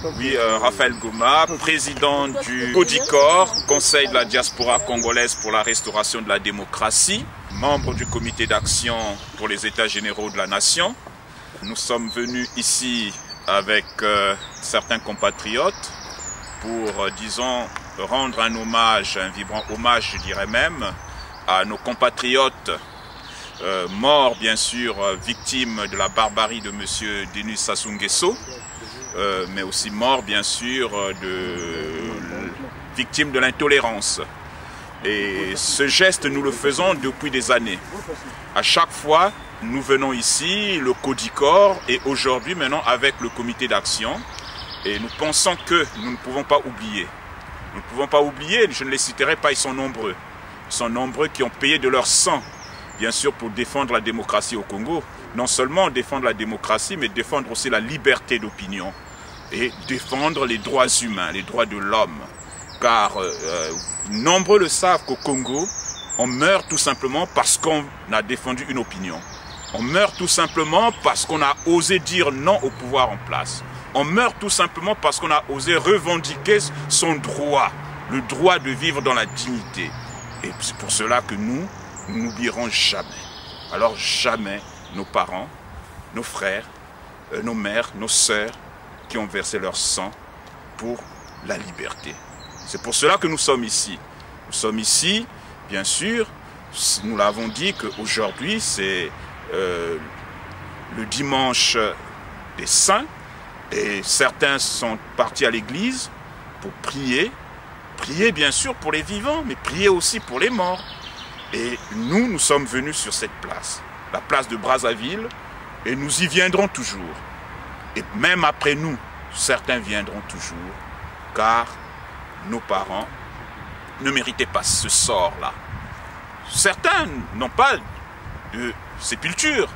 Oui, Raphaël Goma, président du CODICOR, Conseil de la diaspora congolaise pour la restauration de la démocratie, membre du comité d'action pour les États généraux de la nation. Nous sommes venus ici avec certains compatriotes pour, disons, rendre un hommage, un vibrant hommage, je dirais même, à nos compatriotes morts, bien sûr, victimes de la barbarie de M. Denis Sassou Nguesso, mais aussi morts, bien sûr, victimes de l'intolérance. Et ce geste, nous le faisons depuis des années. À chaque fois, nous venons ici, le CODICOR, et aujourd'hui, maintenant, avec le comité d'action, et nous pensons que nous ne pouvons pas oublier. Nous ne pouvons pas oublier, je ne les citerai pas, ils sont nombreux. Ils sont nombreux qui ont payé de leur sang, bien sûr, pour défendre la démocratie au Congo. Non seulement défendre la démocratie, mais défendre aussi la liberté d'opinion et défendre les droits humains, les droits de l'homme. Car nombreux le savent qu'au Congo, on meurt tout simplement parce qu'on a défendu une opinion. On meurt tout simplement parce qu'on a osé dire non au pouvoir en place. On meurt tout simplement parce qu'on a osé revendiquer son droit, le droit de vivre dans la dignité. Et c'est pour cela que nous n'oublierons jamais. Alors jamais nos parents, nos frères, nos mères, nos sœurs qui ont versé leur sang pour la liberté. C'est pour cela que nous sommes ici. Nous sommes ici, bien sûr, nous l'avons dit qu'aujourd'hui c'est le dimanche des saints et certains sont partis à l'église pour prier. Prier bien sûr pour les vivants, mais prier aussi pour les morts. Et nous sommes venus sur cette place, la place de Brazzaville, et nous y viendrons toujours. Et même après nous, certains viendront toujours, car nos parents ne méritaient pas ce sort-là. Certains n'ont pas de sépulture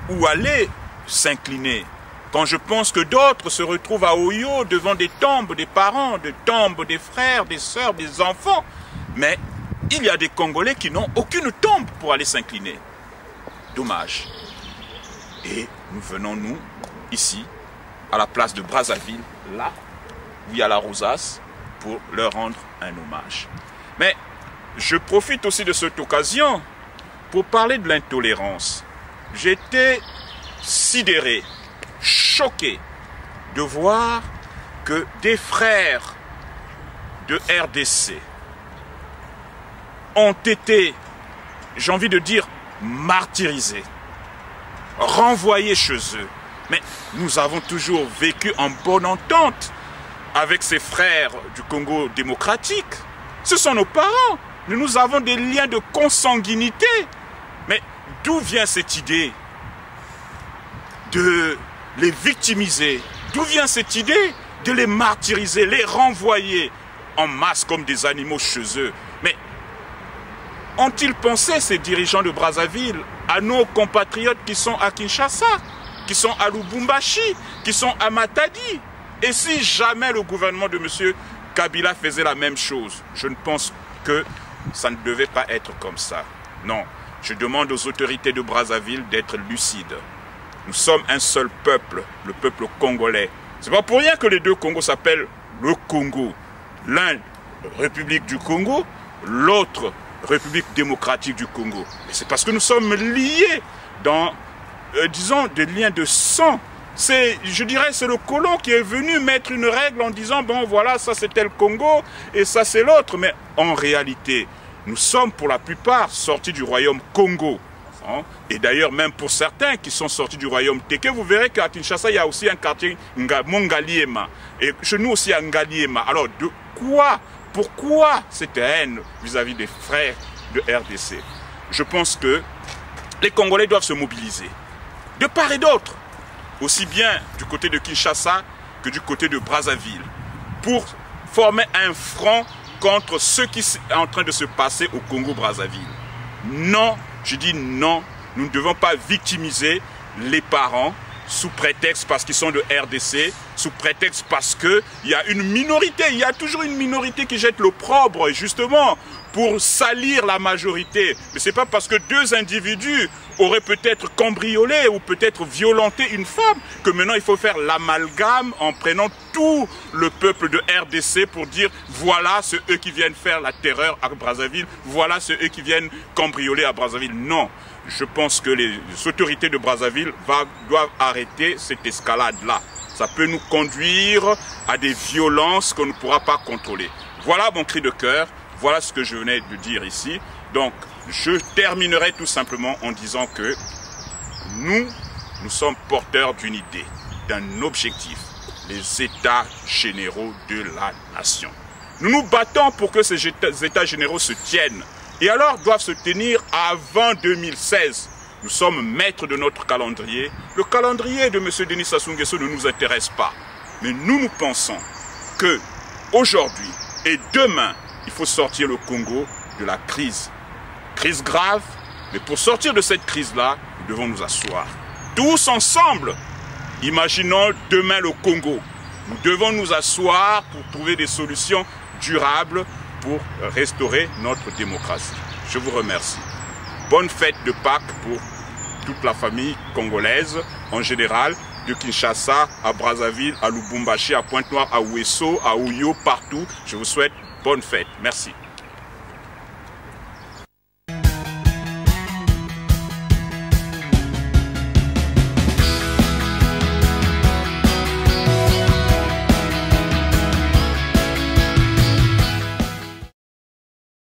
où aller s'incliner. Quand je pense que d'autres se retrouvent à Oyo devant des tombes des parents, des tombes des frères, des sœurs, des enfants, mais il y a des Congolais qui n'ont aucune tombe pour aller s'incliner. Dommage. Et nous venons, nous, ici, à la place de Brazzaville, là, où il y a la rosace, pour leur rendre un hommage. Mais je profite aussi de cette occasion pour parler de l'intolérance. J'étais sidéré, choqué de voir que des frères de RDC ont été, j'ai envie de dire, martyrisés, renvoyés chez eux. Mais nous avons toujours vécu en bonne entente avec ces frères du Congo démocratique. Ce sont nos parents. Nous avons des liens de consanguinité. Mais d'où vient cette idée de les victimiser? D'où vient cette idée de les martyriser, les renvoyer en masse comme des animaux chez eux? Mais ont-ils pensé, ces dirigeants de Brazzaville, à nos compatriotes qui sont à Kinshasa, qui sont à Lubumbashi, qui sont à Matadi? Et si jamais le gouvernement de M. Kabila faisait la même chose, je ne pense que ça ne devait pas être comme ça. Non, je demande aux autorités de Brazzaville d'être lucides. Nous sommes un seul peuple, le peuple congolais. C'est pas pour rien que les deux Congos s'appellent le Congo. L'un, République du Congo, l'autre, République démocratique du Congo. Et c'est parce que nous sommes liés dans, disons, des liens de sang. Je dirais, c'est le colon qui est venu mettre une règle en disant, bon voilà, ça c'était le Congo et ça c'est l'autre. Mais en réalité, nous sommes pour la plupart sortis du royaume Congo. Et d'ailleurs, même pour certains qui sont sortis du royaume Teke, vous verrez qu'à Kinshasa, il y a aussi un quartier Mongaliema. Et chez nous aussi, à Ngaliema. Alors, pourquoi cette haine vis-à-vis des frères de RDC? Je pense que les Congolais doivent se mobiliser, de part et d'autre, aussi bien du côté de Kinshasa que du côté de Brazzaville, pour former un front contre ce qui est en train de se passer au Congo-Brazzaville. Non, je dis non, nous ne devons pas victimiser les parents sous prétexte parce qu'ils sont de RDC, sous prétexte parce qu'il y a une minorité, il y a toujours une minorité qui jette l'opprobre, justement, pour salir la majorité. Mais ce n'est pas parce que deux individus auraient peut-être cambriolé ou peut-être violenté une femme que maintenant il faut faire l'amalgame en prenant tout le peuple de RDC pour dire voilà c'est eux qui viennent faire la terreur à Brazzaville, voilà c'est eux qui viennent cambrioler à Brazzaville. Non, je pense que les autorités de Brazzaville doivent arrêter cette escalade-là. Ça peut nous conduire à des violences qu'on ne pourra pas contrôler. Voilà mon cri de cœur. Voilà ce que je venais de dire ici. Donc, je terminerai tout simplement en disant que nous sommes porteurs d'une idée, d'un objectif, les États généraux de la nation. Nous nous battons pour que ces États généraux se tiennent. Et alors doivent se tenir avant 2016. Nous sommes maîtres de notre calendrier. Le calendrier de M. Denis Sassou Nguesso ne nous intéresse pas. Mais nous pensons que aujourd'hui et demain, il faut sortir le Congo de la crise. Crise grave, mais pour sortir de cette crise-là, nous devons nous asseoir. Tous ensemble, imaginons demain le Congo. Nous devons nous asseoir pour trouver des solutions durables pour restaurer notre démocratie. Je vous remercie. Bonne fête de Pâques pour toute la famille congolaise en général, de Kinshasa à Brazzaville, à Lubumbashi, à Pointe-Noire, à Ouesso, à Ouyo, partout. Je vous souhaite bonne fête. Merci.